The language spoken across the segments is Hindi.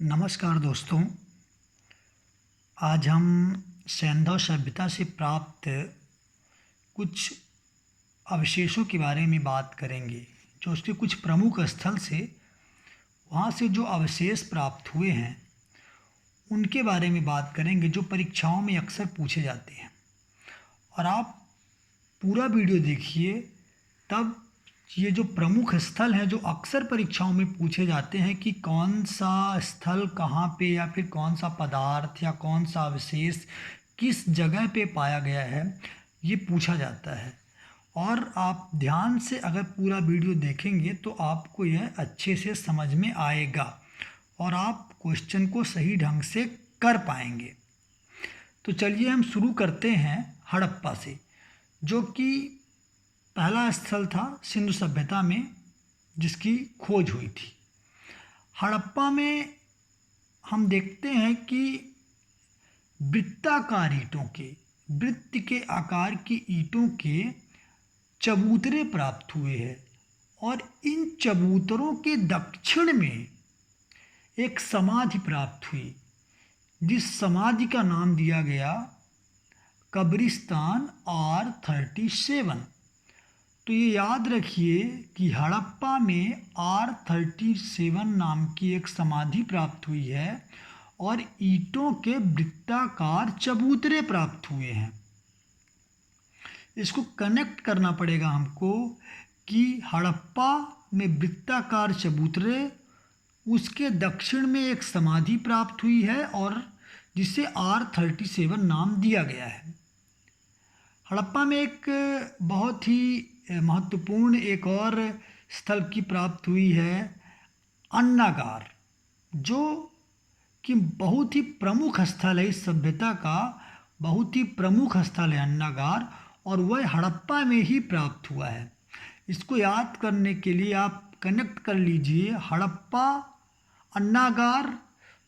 नमस्कार दोस्तों। आज हम सैंधव सभ्यता से प्राप्त कुछ अवशेषों के बारे में बात करेंगे। जो उसके कुछ प्रमुख स्थल से वहाँ से जो अवशेष प्राप्त हुए हैं उनके बारे में बात करेंगे, जो परीक्षाओं में अक्सर पूछे जाते हैं। और आप पूरा वीडियो देखिए, तब ये जो प्रमुख स्थल हैं जो अक्सर परीक्षाओं में पूछे जाते हैं कि कौन सा स्थल कहाँ पे, या फिर कौन सा पदार्थ या कौन सा अवशेष किस जगह पे पाया गया है, ये पूछा जाता है। और आप ध्यान से अगर पूरा वीडियो देखेंगे तो आपको यह अच्छे से समझ में आएगा और आप क्वेश्चन को सही ढंग से कर पाएंगे। तो चलिए हम शुरू करते हैं हड़प्पा से, जो कि पहला स्थल था सिंधु सभ्यता में जिसकी खोज हुई थी। हड़प्पा में हम देखते हैं कि वृत्ताकार ईंटों के, वृत्त के आकार की ईंटों के चबूतरे प्राप्त हुए हैं। और इन चबूतरों के दक्षिण में एक समाधि प्राप्त हुई, जिस समाधि का नाम दिया गया कब्रिस्तान R37। तो ये याद रखिए कि हड़प्पा में R37 नाम की एक समाधि प्राप्त हुई है और ईंटों के वृत्ताकार चबूतरे प्राप्त हुए हैं। इसको कनेक्ट करना पड़ेगा हमको कि हड़प्पा में वृत्ताकार चबूतरे, उसके दक्षिण में एक समाधि प्राप्त हुई है और जिसे R37 नाम दिया गया है। हड़प्पा में एक बहुत ही महत्वपूर्ण एक और स्थल की प्राप्त हुई है अन्नागार, जो कि बहुत ही प्रमुख स्थल है। इस सभ्यता का बहुत ही प्रमुख स्थल है अन्नागार, और वह हड़प्पा में ही प्राप्त हुआ है। इसको याद करने के लिए आप कनेक्ट कर लीजिए हड़प्पा अन्नागार,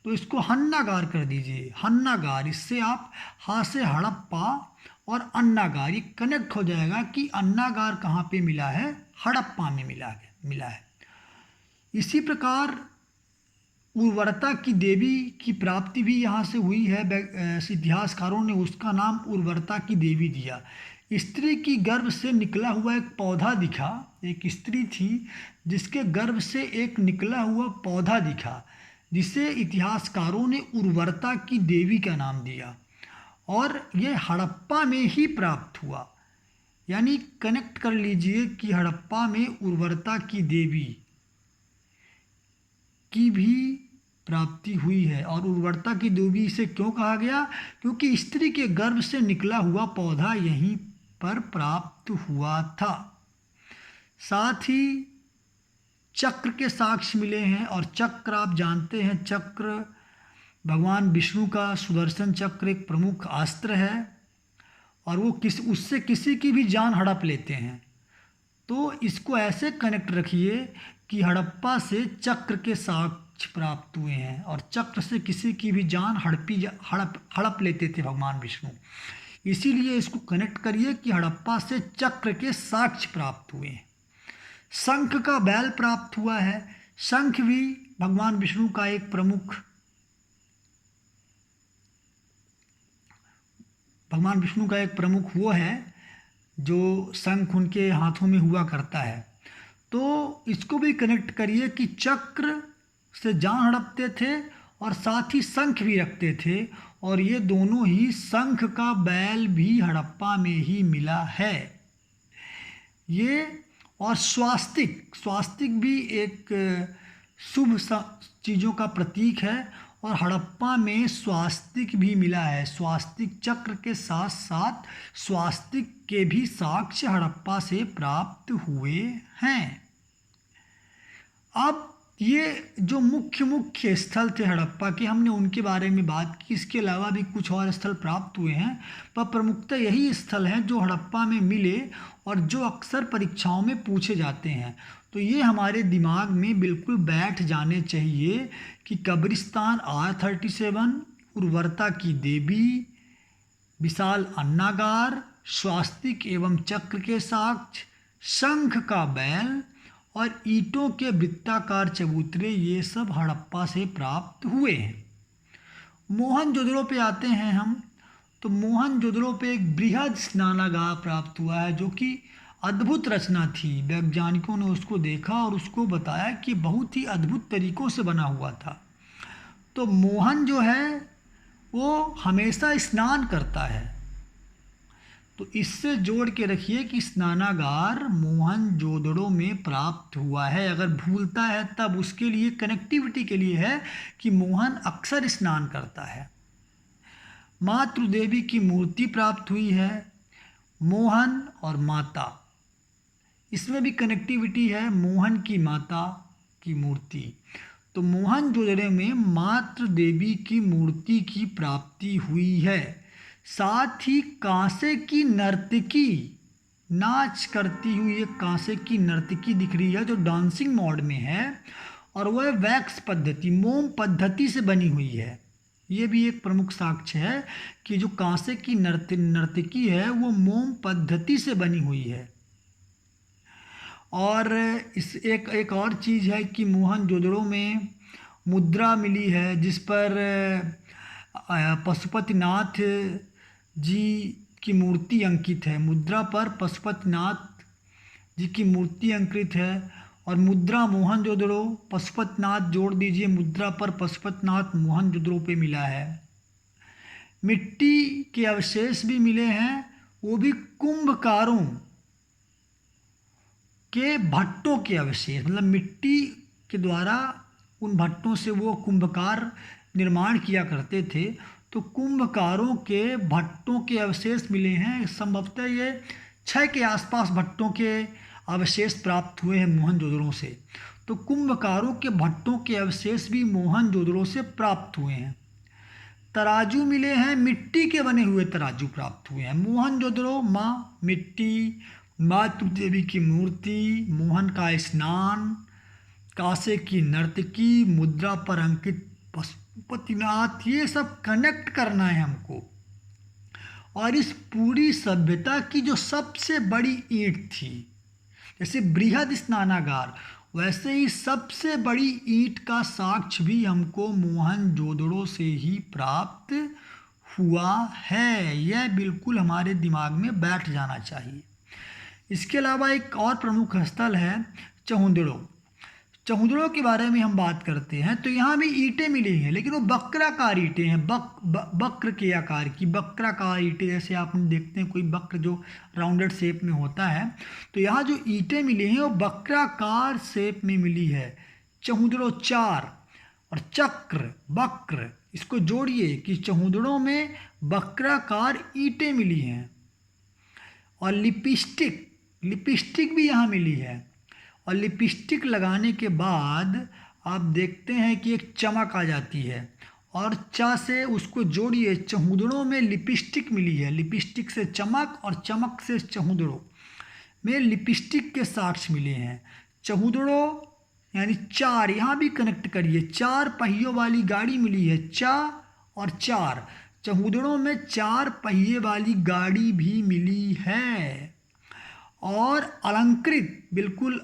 तो इसको हन्नागार कर दीजिए, हन्नागार। इससे आप हा से हड़प्पा और अन्नागार ये कनेक्ट हो जाएगा कि अन्नागार कहाँ पे मिला है, हड़प्पा में मिला है। इसी प्रकार उर्वरता की देवी की प्राप्ति भी यहाँ से हुई है। इतिहासकारों ने उसका नाम उर्वरता की देवी दिया। स्त्री की गर्भ से निकला हुआ एक पौधा दिखा, एक स्त्री थी जिसके गर्भ से एक निकला हुआ पौधा दिखा, जिसे इतिहासकारों ने उर्वरता की देवी का नाम दिया, और ये हड़प्पा में ही प्राप्त हुआ। यानी कनेक्ट कर लीजिए कि हड़प्पा में उर्वरता की देवी की भी प्राप्ति हुई है। और उर्वरता की देवी इसे क्यों कहा गया, क्योंकि स्त्री के गर्भ से निकला हुआ पौधा यहीं पर प्राप्त हुआ था। साथ ही चक्र के साक्ष्य मिले हैं, और चक्र आप जानते हैं, चक्र भगवान विष्णु का सुदर्शन चक्र एक प्रमुख अस्त्र है, और वो उससे किसी की भी जान हड़प लेते हैं। तो इसको ऐसे कनेक्ट रखिए कि हड़प्पा से चक्र के साक्ष्य प्राप्त हुए हैं, और चक्र से किसी की भी जान हड़प लेते थे भगवान विष्णु। इसीलिए इसको कनेक्ट करिए कि हड़प्पा से चक्र के साक्ष्य प्राप्त हुए हैं। शंख का बैल प्राप्त हुआ है। शंख भी भगवान विष्णु का एक प्रमुख, भगवान विष्णु का एक प्रमुख वो है जो शंख उनके हाथों में हुआ करता है। तो इसको भी कनेक्ट करिए कि चक्र से जान हड़पते थे और साथ ही शंख भी रखते थे, और ये दोनों ही, शंख का बैल भी हड़प्पा में ही मिला है। ये और स्वास्तिक भी एक शुभ चीज़ों का प्रतीक है, और हड़प्पा में स्वास्तिक भी मिला है। स्वास्तिक चक्र के साथ साथ स्वास्तिक के भी साक्ष्य हड़प्पा से प्राप्त हुए हैं। अब ये जो मुख्य स्थल थे हड़प्पा के, हमने उनके बारे में बात की। इसके अलावा भी कुछ और स्थल प्राप्त हुए हैं, पर प्रमुखतः यही स्थल हैं जो हड़प्पा में मिले और जो अक्सर परीक्षाओं में पूछे जाते हैं। तो ये हमारे दिमाग में बिल्कुल बैठ जाने चाहिए कि कब्रिस्तान R37, उर्वरता की देवी, विशाल अन्नागार, स्वास्तिक एवं चक्र के साक्ष्य, शंख का बैल और ईंटों के वृत्ताकार चबूतरे ये सब हड़प्पा से प्राप्त हुए हैं। मोहनजोदड़ो पे आते हैं हम, तो मोहनजोदड़ो पे एक बृहद स्नानागार प्राप्त हुआ है जो कि अद्भुत रचना थी। वैज्ञानिकों ने उसको देखा और उसको बताया कि बहुत ही अद्भुत तरीक़ों से बना हुआ था। तो मोहन जो है वो हमेशा स्नान करता है, तो इससे जोड़ के रखिए कि स्नानागार मोहनजोदड़ो में प्राप्त हुआ है। अगर भूलता है तब उसके लिए कनेक्टिविटी के लिए है कि मोहन अक्सर स्नान करता है। मातृदेवी की मूर्ति प्राप्त हुई है, मोहन और माता, इसमें भी कनेक्टिविटी है, मोहन की माता की मूर्ति। तो मोहनजोदड़ो में मातृ देवी की मूर्ति की प्राप्ति हुई है। साथ ही कांसे की नर्तकी, नाच करती हुई एक कांसे की नर्तकी दिख रही है जो डांसिंग मोड में है, और वह वैक्स पद्धति, मोम पद्धति से बनी हुई है। ये भी एक प्रमुख साक्ष्य है कि जो कांसे की नर्तकी है वो मोम पद्धति से बनी हुई है। और इस एक और चीज़ है कि मोहनजोदड़ो में मुद्रा मिली है जिस पर पशुपतिनाथ जी की मूर्ति अंकित है। मुद्रा पर पशुपतिनाथ जी की मूर्ति अंकित है, और मुद्रा मोहनजोदड़ो पशुपतिनाथ जोड़ दीजिए, मुद्रा पर पशुपतिनाथ मोहनजोदड़ो पे मिला है। मिट्टी के अवशेष भी मिले हैं, वो भी कुंभकारों के भट्टों के अवशेष, मतलब मिट्टी के द्वारा उन भट्टों से वो कुंभकार निर्माण किया करते थे, तो कुंभकारों के भट्टों के अवशेष मिले हैं। संभवतः ये 6 के आसपास भट्टों के अवशेष प्राप्त हुए हैं मोहनजोदड़ो से। तो कुंभकारों के भट्टों के अवशेष भी मोहनजोदड़ो से प्राप्त हुए हैं। तराजू मिले हैं, मिट्टी के बने हुए तराजू प्राप्त हुए हैं। मोहनजोदड़ो, माँ मिट्टी, मातृ देवी की मूर्ति, मोहन का स्नान, कांसे की नर्तकी, मुद्रा पर अंकित पशुपतिनाथ, ये सब कनेक्ट करना है हमको। और इस पूरी सभ्यता की जो सबसे बड़ी ईंट थी, जैसे बृहद स्नानागार, वैसे ही सबसे बड़ी ईंट का साक्ष्य भी हमको मोहनजोदड़ो से ही प्राप्त हुआ है। यह बिल्कुल हमारे दिमाग में बैठ जाना चाहिए। इसके अलावा एक और प्रमुख स्थल है चहुंदड़ो। चहुंदड़ो के बारे में हम बात करते हैं तो यहाँ भी ईंटें मिली हैं, लेकिन वो वक्राकार ईंटें हैं, वक्र के आकार की वक्राकार ईंटें। जैसे आप देखते हैं कोई वक्र जो राउंडेड शेप में होता है, तो यहाँ जो ईंटें मिली हैं वो वक्राकार शेप में मिली है। चहुंदड़ो 4 और चक्र वक्र, इसको जोड़िए कि चहुंदड़ो में वक्राकार ईंटें मिली हैं। और लिपस्टिक भी यहाँ मिली है, और लिपस्टिक लगाने के बाद आप देखते हैं कि एक चमक आ जाती है, और चा से उसको जोड़िए, चहुंदड़ो में लिपस्टिक मिली है। लिपस्टिक से चमक और चमक से चहुंदड़ो में लिपस्टिक के साक्ष्य मिले हैं। चहुंदड़ो यानी 4, यहाँ भी कनेक्ट करिए, 4 पहियों वाली गाड़ी मिली है, चा और 4, चहुंदड़ो में 4 पहिए वाली गाड़ी भी मिली है। और अलंकृत, बिल्कुल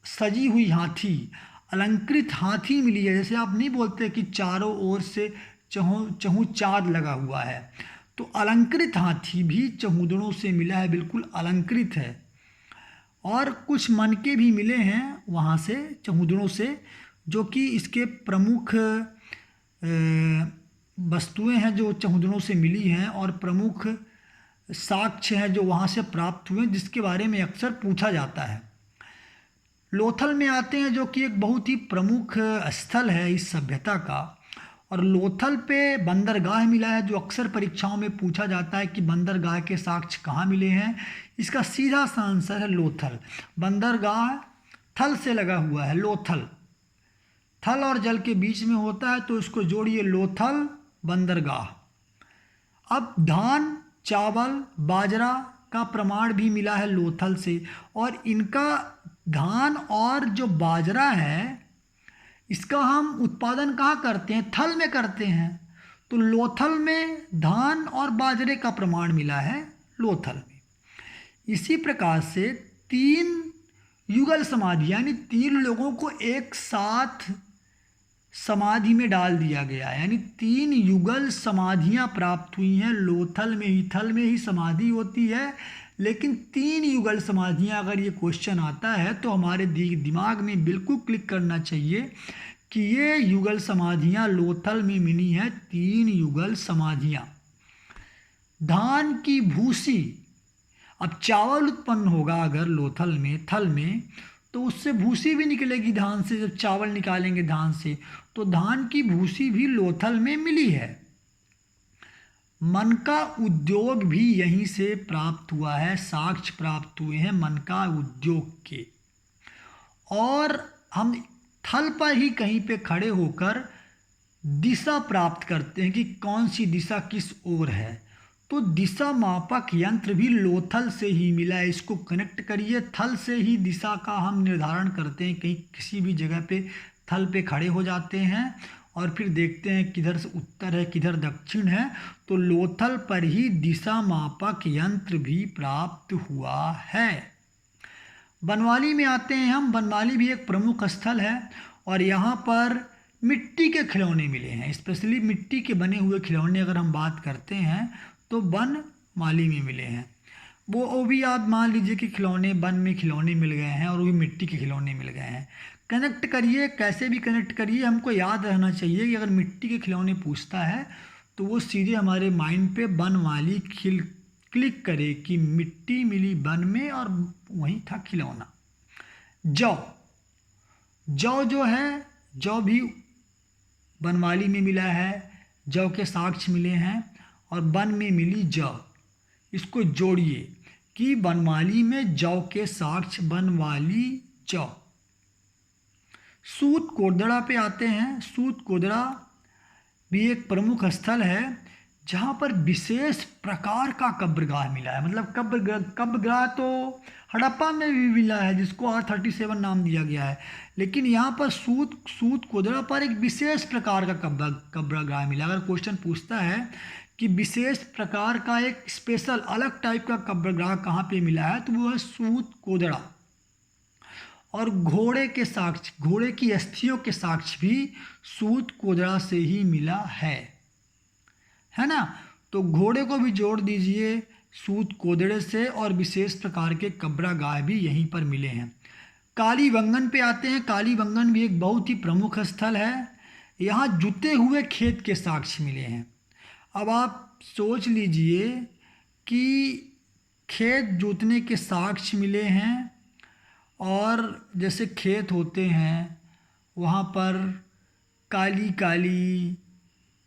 सजी हुई हाथी, अलंकृत हाथी मिली है। जैसे आप नहीं बोलते कि चारों ओर से चहु चाँद लगा हुआ है, तो अलंकृत हाथी भी चहुंदड़ो से मिला है, बिल्कुल अलंकृत है। और कुछ मनके भी मिले हैं वहाँ से चहुंदड़ो से, जो कि इसके प्रमुख वस्तुएं हैं जो चहुंदड़ो से मिली हैं, और प्रमुख साक्ष्य हैं जो वहाँ से प्राप्त हुए, जिसके बारे में अक्सर पूछा जाता है। लोथल में आते हैं जो कि एक बहुत ही प्रमुख स्थल है इस सभ्यता का, और लोथल पे बंदरगाह मिला है, जो अक्सर परीक्षाओं में पूछा जाता है कि बंदरगाह के साक्ष्य कहाँ मिले हैं। इसका सीधा सा आंसर है लोथल। बंदरगाह थल से लगा हुआ है, लोथल थल और जल के बीच में होता है, तो इसको जोड़िए, लोथल बंदरगाह। अब धान, चावल, बाजरा का प्रमाण भी मिला है लोथल से, और इनका धान और जो बाजरा है इसका हम उत्पादन कहाँ करते हैं, थल में करते हैं, तो लोथल में धान और बाजरे का प्रमाण मिला है लोथल में। इसी प्रकार से 3 युगल समाधि यानी 3 लोगों को एक साथ समाधि में डाल दिया गया, यानी 3 युगल समाधियां प्राप्त हुई हैं। लोथल में ही, थल में ही समाधि होती है, लेकिन 3 युगल समाधियां, अगर ये क्वेश्चन आता है तो हमारे दिमाग में बिल्कुल क्लिक करना चाहिए कि ये युगल समाधियां लोथल में मिली हैं, 3 युगल समाधियां। धान की भूसी, अब चावल उत्पन्न होगा अगर लोथल में, थल में, तो उससे भूसी भी निकलेगी धान से। जब चावल निकालेंगे धान से तो धान की भूसी भी लोथल में मिली है। मन का उद्योग भी यहीं से प्राप्त हुआ है, साक्ष्य प्राप्त हुए हैं मन का उद्योग के। और हम थल पर ही कहीं पे खड़े होकर दिशा प्राप्त करते हैं कि कौन सी दिशा किस ओर है, तो दिशा मापक यंत्र भी लोथल से ही मिला है। इसको कनेक्ट करिए, थल से ही दिशा का हम निर्धारण करते हैं। कहीं किसी भी जगह पे थल पे खड़े हो जाते हैं और फिर देखते हैं किधर से उत्तर है किधर दक्षिण है, तो लोथल पर ही दिशा मापक यंत्र भी प्राप्त हुआ है। बनवाली में आते हैं हम। बनवाली भी एक प्रमुख स्थल है और यहाँ पर मिट्टी के खिलौने मिले हैं। स्पेशली मिट्टी के बने हुए खिलौने अगर हम बात करते हैं तो बनवाली में मिले हैं। वो भी आप मान लीजिए कि खिलौने, बन में खिलौने मिल गए हैं और वो भी मिट्टी के खिलौने मिल गए हैं। कनेक्ट करिए, कैसे भी कनेक्ट करिए। हमको याद रहना चाहिए कि अगर मिट्टी के खिलौने पूछता है तो वो सीधे हमारे माइंड पे बनवाली क्लिक करे कि मिट्टी मिली बन में और वहीं था खिलौना। जौ, जौ जो है, जौ भी बनवाली में मिला है, जौ के साक्ष्य मिले हैं और बन में मिली जौ। इसको जोड़िए कि बनवाली में जौ के साक्ष्य, बनवाली जौ। सूत कोदड़ा पे आते हैं। सूत कोदड़ा भी एक प्रमुख स्थल है जहाँ पर विशेष प्रकार का कब्रगाह मिला है। मतलब कब्रगाह तो हड़प्पा में भी मिला है जिसको R37 नाम दिया गया है, लेकिन यहाँ पर सूत कोदड़ा पर एक विशेष प्रकार का कब्रगाह मिला। अगर क्वेश्चन पूछता है कि विशेष प्रकार का एक स्पेशल अलग टाइप का कब्रगाह कहाँ पे मिला है, तो वो है सूत कोदड़ा। और घोड़े के साक्ष्य, घोड़े की अस्थियों के साक्ष्य भी सूत कोदड़ा से ही मिला है ना। तो घोड़े को भी जोड़ दीजिए सूत कोदड़े से, और विशेष प्रकार के कब्रगाह भी यहीं पर मिले हैं। कालीबंगन पे आते हैं। कालीबंगन भी एक बहुत ही प्रमुख स्थल है। यहाँ जुते हुए खेत के साक्ष्य मिले हैं। अब आप सोच लीजिए कि खेत जोतने के साक्ष्य मिले हैं, और जैसे खेत होते हैं वहाँ पर काली काली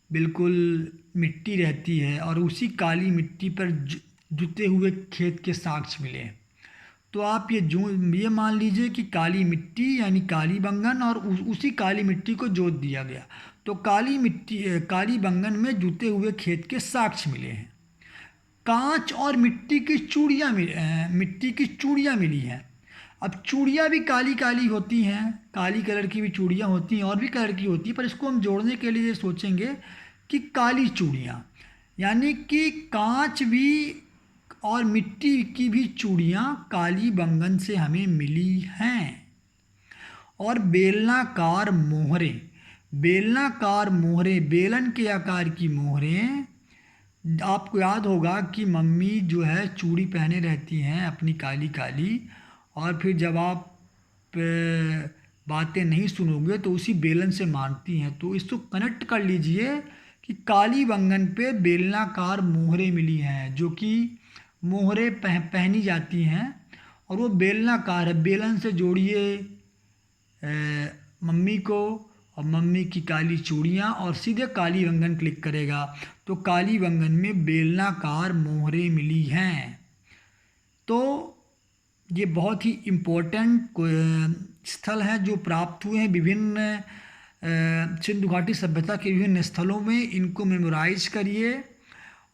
बिल्कुल मिट्टी रहती है और उसी काली मिट्टी पर जुते हुए खेत के साक्ष्य मिले हैं। तो आप ये मान लीजिए कि काली मिट्टी यानी कालीबंगन, और उसी काली मिट्टी को जोत दिया गया, तो कालीबंगन में जुते हुए खेत के साक्ष्य मिले हैं। कांच और मिट्टी की चूड़ियाँ मिली हैं। अब चूड़ियाँ भी काली काली होती हैं, काली कलर की भी चूड़ियाँ होती हैं और भी कलर की होती है, पर इसको हम जोड़ने के लिए सोचेंगे कि काली चूड़ियाँ, यानी कि कांच भी और मिट्टी की भी चूड़ियाँ कालीबंगन से हमें मिली हैं। और बेलनाकार मोहरें, बेलन के आकार की मोहरें। आपको याद होगा कि मम्मी जो है चूड़ी पहने रहती हैं अपनी काली काली, और फिर जब आप बातें नहीं सुनोगे तो उसी बेलन से मारती हैं। तो इसको कनेक्ट कर लीजिए कि कालीबंगन पे बेलनाकार मोहरें मिली हैं, जो कि मोहरें पहनी जाती हैं और वो बेलनाकार है। बेलन से जोड़िए मम्मी को और मम्मी की काली चूड़ियाँ, और सीधे कालीबंगन क्लिक करेगा तो कालीबंगन में बेलनाकार मोहरें मिली हैं। तो ये बहुत ही इम्पोर्टेंट स्थल हैं जो प्राप्त हुए हैं विभिन्न सिंधु घाटी सभ्यता के विभिन्न स्थलों में। इनको मेमोराइज करिए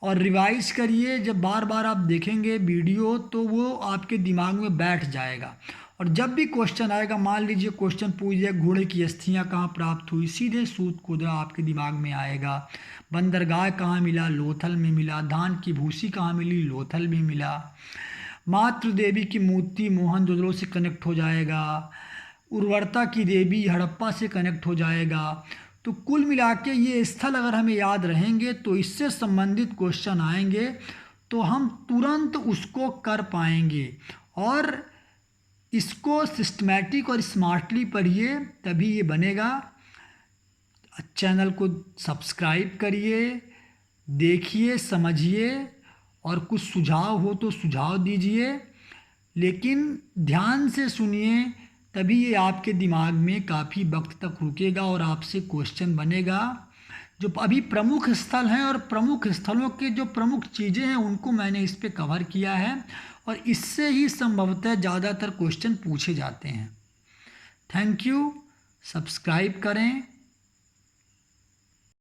और रिवाइज करिए। जब बार बार आप देखेंगे वीडियो तो वो आपके दिमाग में बैठ जाएगा, और जब भी क्वेश्चन आएगा, मान लीजिए क्वेश्चन पूछ जाए घोड़े की अस्थियाँ कहाँ प्राप्त हुई, सीधे सूत कोदड़ा आपके दिमाग में आएगा। बंदरगाह कहाँ मिला, लोथल में मिला। धान की भूसी कहाँ मिली, लोथल में मिला। मातृ देवी की मूर्ति मोहनजोदड़ो से कनेक्ट हो जाएगा, उर्वरता की देवी हड़प्पा से कनेक्ट हो जाएगा। तो कुल मिला के ये स्थल अगर हमें याद रहेंगे तो इससे संबंधित क्वेश्चन आएंगे तो हम तुरंत उसको कर पाएंगे। और इसको सिस्टमैटिक और स्मार्टली पढ़िए तभी ये बनेगा। चैनल को सब्सक्राइब करिए, देखिए, समझिए और कुछ सुझाव हो तो सुझाव दीजिए, लेकिन ध्यान से सुनिए, तभी ये आपके दिमाग में काफ़ी वक्त तक रुकेगा और आपसे क्वेश्चन बनेगा। जो अभी प्रमुख स्थल हैं और प्रमुख स्थलों के जो प्रमुख चीज़ें हैं उनको मैंने इस पे कवर किया है और इससे ही संभवतः ज़्यादातर क्वेश्चन पूछे जाते हैं। Thank you. सब्सक्राइब करें,